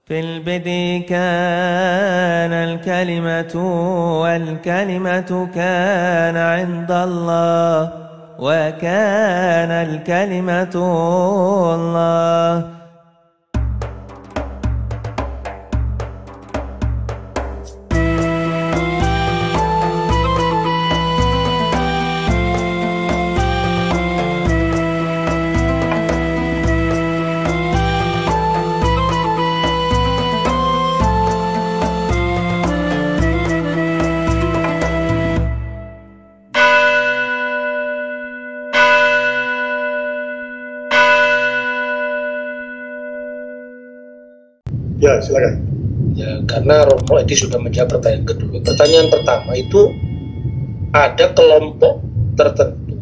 في البدء كان الكلمة والكلمة كان عند الله وكان الكلمة الله. Ya, silakan. Ya, karena Romo Edi sudah menjawab pertanyaan kedua. Pertanyaan pertama itu ada kelompok tertentu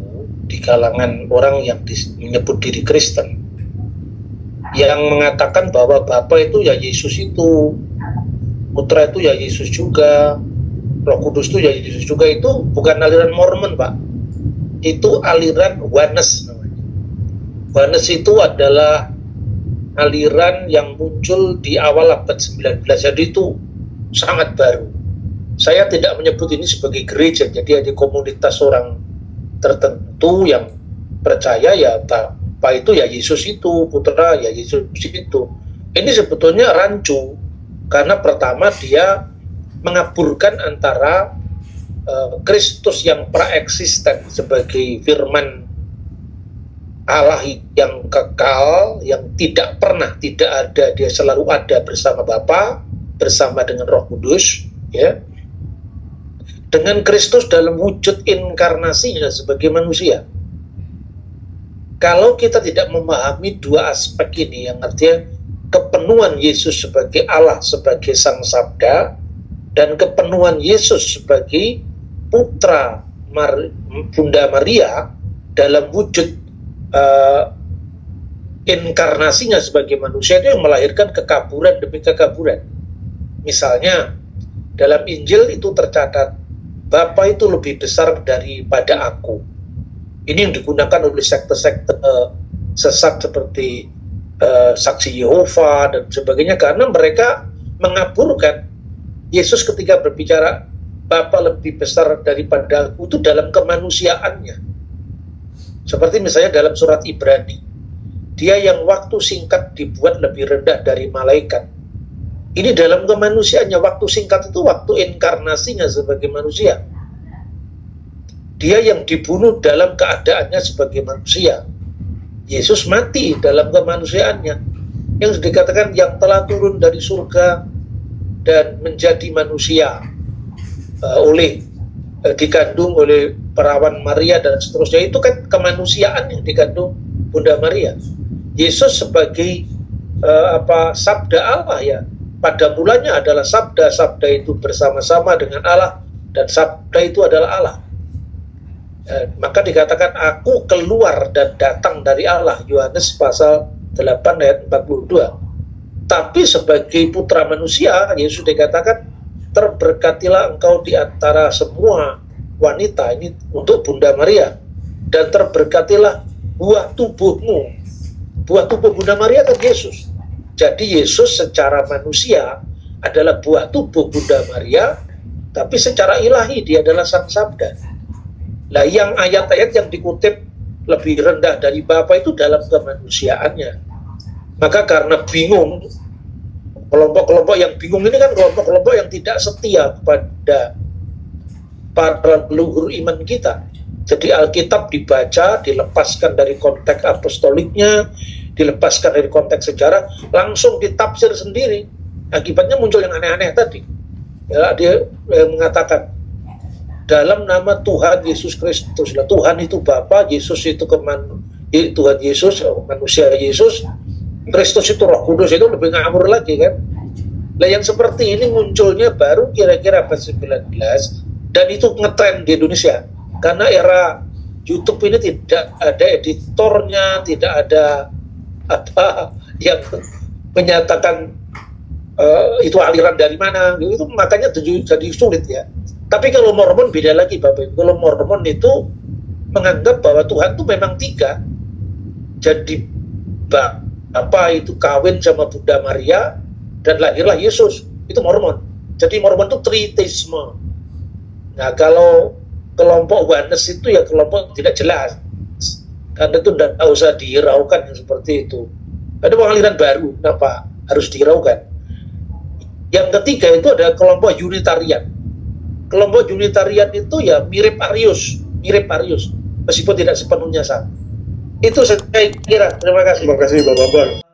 di kalangan orang yang menyebut diri Kristen yang mengatakan bahwa Bapa itu ya Yesus itu, Putra itu ya Yesus juga, Roh Kudus itu ya Yesus juga. Itu bukan aliran Mormon, Pak. Itu aliran Oneness namanya. Oneness itu adalah aliran yang muncul di awal abad 19, jadi itu sangat baru. Saya tidak menyebut ini sebagai gereja, jadi ada komunitas orang tertentu yang percaya ya Bapa itu ya Yesus itu, Putra ya Yesus itu. Ini sebetulnya rancu, karena pertama dia mengaburkan antara Kristus yang praeksisten sebagai firman Allah yang kekal, yang tidak pernah tidak ada, dia selalu ada bersama Bapa, bersama dengan Roh Kudus, ya, dengan Kristus dalam wujud inkarnasinya sebagai manusia. Kalau kita tidak memahami dua aspek ini, yang artinya kepenuhan Yesus sebagai Allah, sebagai Sang Sabda, dan kepenuhan Yesus sebagai Putra Bunda Maria dalam wujud inkarnasinya sebagai manusia, itu yang melahirkan kekaburan demi kekaburan. Misalnya dalam Injil itu tercatat Bapa itu lebih besar daripada aku. Ini yang digunakan oleh sekte-sekte sesat seperti Saksi Yehova dan sebagainya, karena mereka mengaburkan Yesus ketika berbicara Bapa lebih besar daripada aku itu dalam kemanusiaannya. Seperti misalnya dalam surat Ibrani, dia yang waktu singkat dibuat lebih rendah dari malaikat. Ini dalam kemanusiaannya, waktu singkat itu waktu inkarnasinya sebagai manusia. Dia yang dibunuh dalam keadaannya sebagai manusia. Yesus mati dalam kemanusiaannya. Yang dikatakan yang telah turun dari surga dan menjadi manusia dikandung oleh perawan Maria dan seterusnya, itu kan kemanusiaan yang dikandung Bunda Maria. Yesus sebagai sabda Allah, ya, pada mulanya adalah sabda, sabda itu bersama-sama dengan Allah, dan sabda itu adalah Allah. Maka dikatakan aku keluar dan datang dari Allah, Yohanes pasal 8 ayat 42. Tapi sebagai putra manusia, Yesus dikatakan terberkatilah engkau di antara semua wanita, ini untuk Bunda Maria, dan terberkatilah buah tubuhmu. Buah tubuh Bunda Maria kan Yesus. Jadi Yesus secara manusia adalah buah tubuh Bunda Maria, tapi secara ilahi dia adalah Sang Sabda. Lah yang ayat-ayat yang dikutip lebih rendah dari Bapa itu dalam kemanusiaannya. Maka karena bingung, kelompok-kelompok yang bingung ini kan kelompok-kelompok yang tidak setia kepada para leluhur iman kita. Jadi Alkitab dibaca, dilepaskan dari konteks apostoliknya, dilepaskan dari konteks sejarah, langsung ditafsir sendiri. Akibatnya muncul yang aneh-aneh tadi. Ya, dia mengatakan dalam nama Tuhan Yesus Kristus. Lah, Tuhan itu Bapa, Yesus itu Tuhan Yesus, manusia Yesus, Kristus itu Roh Kudus, itu lebih ngawur lagi kan. Nah yang seperti ini munculnya baru kira-kira abad 19, dan itu ngetren di Indonesia karena era YouTube ini tidak ada editornya, tidak ada apa yang menyatakan itu aliran dari mana, itu makanya jadi sulit ya. Tapi kalau Mormon beda lagi Bapak. Kalau Mormon itu menganggap bahwa Tuhan itu memang tiga. Jadi Bapa itu kawin sama Bunda Maria, dan lahirlah Yesus. Itu Mormon. Jadi Mormon itu tritheisme. Nah, kalau kelompok Oneness itu ya kelompok tidak jelas, karena itu tidak usah dihiraukan seperti itu. Ada pengaliran baru, kenapa harus dihiraukan? Yang ketiga itu ada kelompok Unitarian. Kelompok Unitarian itu ya mirip Arius, meskipun tidak sepenuhnya sama. Itu saya kira. Terima kasih. Terima kasih Bapak Bambang.